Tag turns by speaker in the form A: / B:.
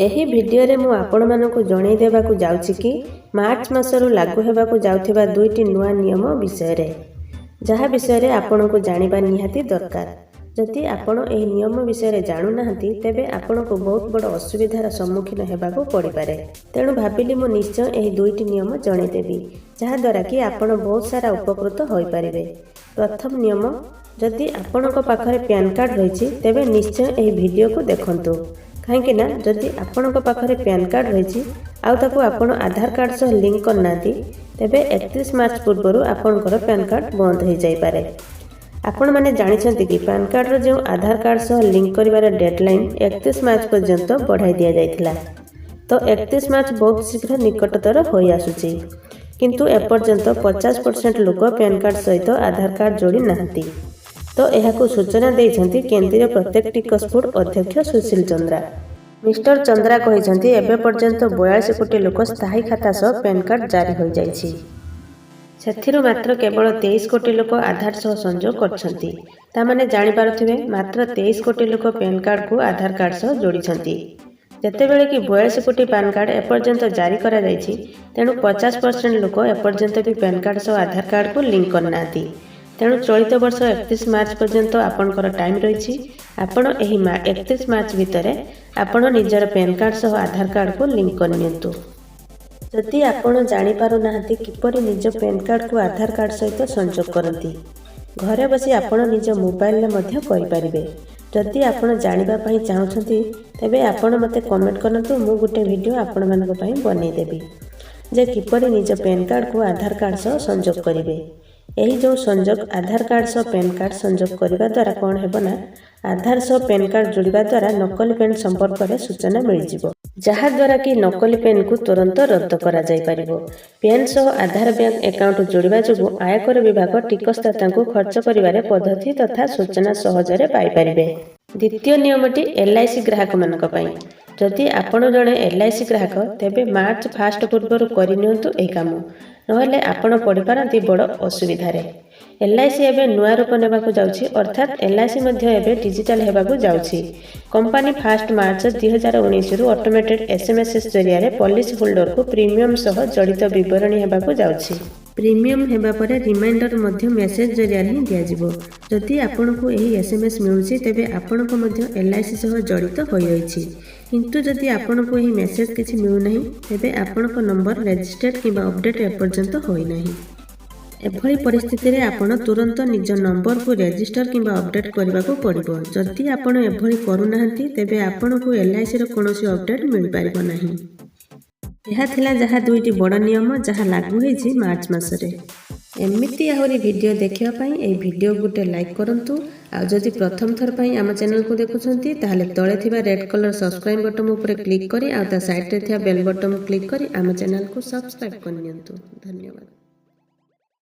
A: ଏହି ଭିଡିଓରେ ମୁଁ ଆପଣମାନଙ୍କୁ ଜଣାଇ ଦେବାକୁ ଯାଉଛି କି ମାର୍ଚ୍ଚ ମାସରୁ ଲାଗୁ ହେବାକୁ ଯାଉଥିବା ଦୁଇଟି ନୂଆ ନିୟମ ବିଷୟରେ, ଯାହା ବିଷୟରେ ଆପଣଙ୍କୁ ଜାଣିବା ନିହାତି ଦରକାର। ଯଦି ଆପଣ ଏହି ନିୟମ ବିଷୟରେ ଜାଣୁନାହାନ୍ତି ତେବେ ଆପଣଙ୍କୁ ବହୁତ ବଡ଼ ଅସୁବିଧାର ସମ୍ମୁଖୀନ ହେବାକୁ ପଡ଼ିପାରେ। ତେଣୁ ଭାବିଲି ମୁଁ ନିଶ୍ଚୟ ଏହି ଦୁଇଟି ନିୟମ ଜଣାଇଦେବି, ଯାହାଦ୍ୱାରା କି ଆପଣ ବହୁତ ସାରା ଉପକୃତ ହୋଇପାରିବେ। ପ୍ରଥମ ନିୟମ, ଯଦି ଆପଣଙ୍କ ପାଖରେ ପ୍ୟାନ୍ କାର୍ଡ଼ ରହିଛି ତେବେ ନିଶ୍ଚୟ ଏହି ଭିଡିଓକୁ ଦେଖନ୍ତୁ। କାହିଁକି ନା ଯଦି ଆପଣଙ୍କ ପାଖରେ ପ୍ୟାନ୍ କାର୍ଡ଼ ରହିଛି ଆଉ ତାକୁ ଆପଣ ଆଧାର କାର୍ଡ଼ ସହ ଲିଙ୍କ କରିନାହାନ୍ତି ତେବେ 31 ମାର୍ଚ୍ଚ ପୂର୍ବରୁ ଆପଣଙ୍କର ପ୍ୟାନ୍ କାର୍ଡ଼ ବନ୍ଦ ହୋଇଯାଇପାରେ। ଆପଣମାନେ ଜାଣିଛନ୍ତି କି ପ୍ୟାନ୍ କାର୍ଡ଼ର ଯେଉଁ ଆଧାର କାର୍ଡ଼ ସହ ଲିଙ୍କ କରିବାର ଡେଡ୍ଲାଇନ୍ 31 ମାର୍ଚ୍ଚ ପର୍ଯ୍ୟନ୍ତ ବଢ଼ାଇ ଦିଆଯାଇଥିଲା। ତ 31 ମାର୍ଚ୍ଚ ବହୁତ ଶୀଘ୍ର ନିକଟତର ହୋଇଆସୁଛି, କିନ୍ତୁ ଏପର୍ଯ୍ୟନ୍ତ 50% ଲୋକ ପ୍ୟାନ୍ କାର୍ଡ଼ ସହିତ ଆଧାର କାର୍ଡ଼ ଯୋଡ଼ି ନାହାନ୍ତି। ତ ଏହାକୁ ସୂଚନା ଦେଇଛନ୍ତି କେନ୍ଦ୍ରୀୟ ପ୍ରତ୍ୟକ୍ଷ ଟିକସ ବୋର୍ଡ ଅଧ୍ୟକ୍ଷ ସୁଶୀଲ ଚନ୍ଦ୍ରା। ମିଷ୍ଟର ଚନ୍ଦ୍ରା କହିଛନ୍ତି ଏବେ ପର୍ଯ୍ୟନ୍ତ 42 କୋଟି ଲୋକ ସ୍ଥାୟୀ ଖାତା ସହ ପ୍ୟାନ୍ କାର୍ଡ଼ ଜାରି ହୋଇଯାଇଛି। ସେଥିରୁ ମାତ୍ର କେବଳ 23 କୋଟି ଲୋକ ଆଧାର ସହ ସଂଯୋଗ କରିଛନ୍ତି। ତାମାନେ ଜାଣିପାରୁଥିବେ ମାତ୍ର 23 କୋଟି ଲୋକ ପ୍ୟାନ୍ କାର୍ଡ଼କୁ ଆଧାର କାର୍ଡ଼ ସହ ଯୋଡ଼ିଛନ୍ତି। ଯେତେବେଳେ କି 42 କୋଟି ପ୍ୟାନ୍ କାର୍ଡ଼ ଏପର୍ଯ୍ୟନ୍ତ ଜାରି କରାଯାଇଛି, ତେଣୁ 50% ଲୋକ ଏପର୍ଯ୍ୟନ୍ତ ବି ପ୍ୟାନ୍ କାର୍ଡ଼ ସହ ଆଧାର କାର୍ଡ଼କୁ ଲିଙ୍କ କରିନାହାନ୍ତି। ତେଣୁ ଚଳିତ ବର୍ଷ 31 ମାର୍ଚ୍ଚ ପର୍ଯ୍ୟନ୍ତ ଆପଣଙ୍କର ଟାଇମ୍ ରହିଛି। ଆପଣ ଏହି 31 ମାର୍ଚ୍ଚ ଭିତରେ ଆପଣ ନିଜର ପ୍ୟାନ୍ କାର୍ଡ଼ ସହ ଆଧାର କାର୍ଡ଼କୁ ଲିଙ୍କ କରିନିଅନ୍ତୁ। ଯଦି ଆପଣ ଜାଣିପାରୁନାହାନ୍ତି କିପରି ନିଜ ପ୍ୟାନ୍ କାର୍ଡ଼କୁ ଆଧାର କାର୍ଡ଼ ସହିତ ସଂଯୋଗ କରନ୍ତି, ଘରେ ବସି ଆପଣ ନିଜ ମୋବାଇଲରେ ମଧ୍ୟ କରିପାରିବେ। ଯଦି ଆପଣ ଜାଣିବା ପାଇଁ ଚାହୁଁଛନ୍ତି ତେବେ ଆପଣ ମୋତେ କମେଣ୍ଟ କରନ୍ତୁ, ମୁଁ ଗୋଟେ ଭିଡ଼ିଓ ଆପଣମାନଙ୍କ ପାଇଁ ବନେଇଦେବି ଯେ କିପରି ନିଜ ପ୍ୟାନ୍ କାର୍ଡ଼କୁ ଆଧାର କାର୍ଡ଼ ସହ ସଂଯୋଗ କରିବେ। ଏହି ଯେଉଁ ସଂଯୋଗ ଆଧାର କାର୍ଡ଼ ସହ ପ୍ୟାନ୍ କାର୍ଡ଼ ସଂଯୋଗ କରିବା ଦ୍ୱାରା କ'ଣ ହେବ ନା, ଆଧାର ସହ ପ୍ୟାନ୍ କାର୍ଡ଼ ଯୋଡ଼ିବା ଦ୍ୱାରା ନକଲି ପେନ୍ ସମ୍ପର୍କରେ ସୂଚନା ମିଳିଯିବ, ଯାହାଦ୍ୱାରା କି ନକଲି ପେନ୍କୁ ତୁରନ୍ତ ରଦ୍ଦ କରାଯାଇପାରିବ। ପେନ୍ ସହ ଆଧାର ବ୍ୟାଙ୍କ ଆକାଉଣ୍ଟ ଯୋଡ଼ିବା ଯୋଗୁଁ ଆୟକର ବିଭାଗ ଟିକସଦାତାଙ୍କୁ ଖର୍ଚ୍ଚ କରିବାରେ ପଦ୍ଧତି ତଥା ସୂଚନା ସହଜରେ ପାଇପାରିବେ। ଦ୍ୱିତୀୟ ନିୟମଟି LIC ଗ୍ରାହକମାନଙ୍କ ପାଇଁ। ଯଦି ଆପଣ ଜଣେ LIC ଗ୍ରାହକ ତେବେ ମାର୍ଚ୍ଚ 1 ପୂର୍ବରୁ କରିନିଅନ୍ତୁ ଏହି କାମ, ନହେଲେ ଆପଣ ପଡ଼ିପାରନ୍ତି ବଡ଼ ଅସୁବିଧାରେ। LIC ଏବେ ନୂଆ ରୂପ ନେବାକୁ ଯାଉଛି, ଅର୍ଥାତ୍ LIC ମଧ୍ୟ ଏବେ ଡିଜିଟାଲ ହେବାକୁ ଯାଉଛି। କମ୍ପାନୀ 1 ମାର୍ଚ୍ଚ 2019ରୁ ଅଟୋମେଟେଡ୍ SMS ଜରିଆରେ ପଲିସି ହୋଲ୍ଡରକୁ ପ୍ରିମିୟମ୍ ସହ ଜଡ଼ିତ ବିବରଣୀ ହେବାକୁ ଯାଉଛି। ପ୍ରିମିୟମ୍ ହେବା ପରେ ରିମାଇଣ୍ଡର ମଧ୍ୟ ମେସେଜ ଜରିଆରେ ହିଁ ଦିଆଯିବ। ଯଦି ଆପଣଙ୍କୁ ଏହି SMS ମିଳୁଛି ତେବେ ଆପଣଙ୍କ ମଧ୍ୟ LIC ସହ ଜଡ଼ିତ ହୋଇରହିଛି। କିନ୍ତୁ ଯଦି ଆପଣଙ୍କୁ ଏହି ମେସେଜ କିଛି ମିଳୁନାହିଁ ତେବେ ଆପଣଙ୍କ ନମ୍ବର ରେଜିଷ୍ଟର୍ଡ କିମ୍ବା ଅପଡେଟ୍ ଏପର୍ଯ୍ୟନ୍ତ ହୋଇନାହିଁ। ଏଭଳି ପରିସ୍ଥିତିରେ ଆପଣ ତୁରନ୍ତ ନିଜ ନମ୍ବରକୁ ରେଜିଷ୍ଟର କିମ୍ବା ଅପଡେଟ୍ କରିବାକୁ ପଡ଼ିବ। ଯଦି ଆପଣ ଏଭଳି କରୁନାହାନ୍ତି ତେବେ ଆପଣଙ୍କୁ LICର କୌଣସି ଅପଡେଟ୍ ମିଳିପାରିବ ନାହିଁ। ଏହା ଥିଲା ଯାହା ଦୁଇଟି ବଡ଼ ନିୟମ ଯାହା ଲାଗୁ ହୋଇଛି ମାର୍ଚ୍ଚ ମାସରେ। ଏମିତି ଆହୁରି ଭିଡ଼ିଓ ଦେଖିବା ପାଇଁ ଏହି ଭିଡ଼ିଓକୁ ଗୋଟେ ଲାଇକ୍ କରନ୍ତୁ। ଆଉ ଯଦି ପ୍ରଥମ ଥର ପାଇଁ ଆମ ଚ୍ୟାନେଲକୁ ଦେଖୁଛନ୍ତି ତାହେଲେ ତଳେ ଥିବା ରେଡ୍ କଲର ସବସ୍କ୍ରାଇବ୍ ବଟନ୍ ଉପରେ କ୍ଲିକ୍ କରି ଆଉ ତା ସାଇଡ଼ରେ ଥିବା ବେଲ୍ ବଟନ୍ କ୍ଲିକ୍ କରି ଆମ ଚ୍ୟାନେଲକୁ ସବସ୍କ୍ରାଇବ୍ କରିନିଅନ୍ତୁ। ଧନ୍ୟବାଦ।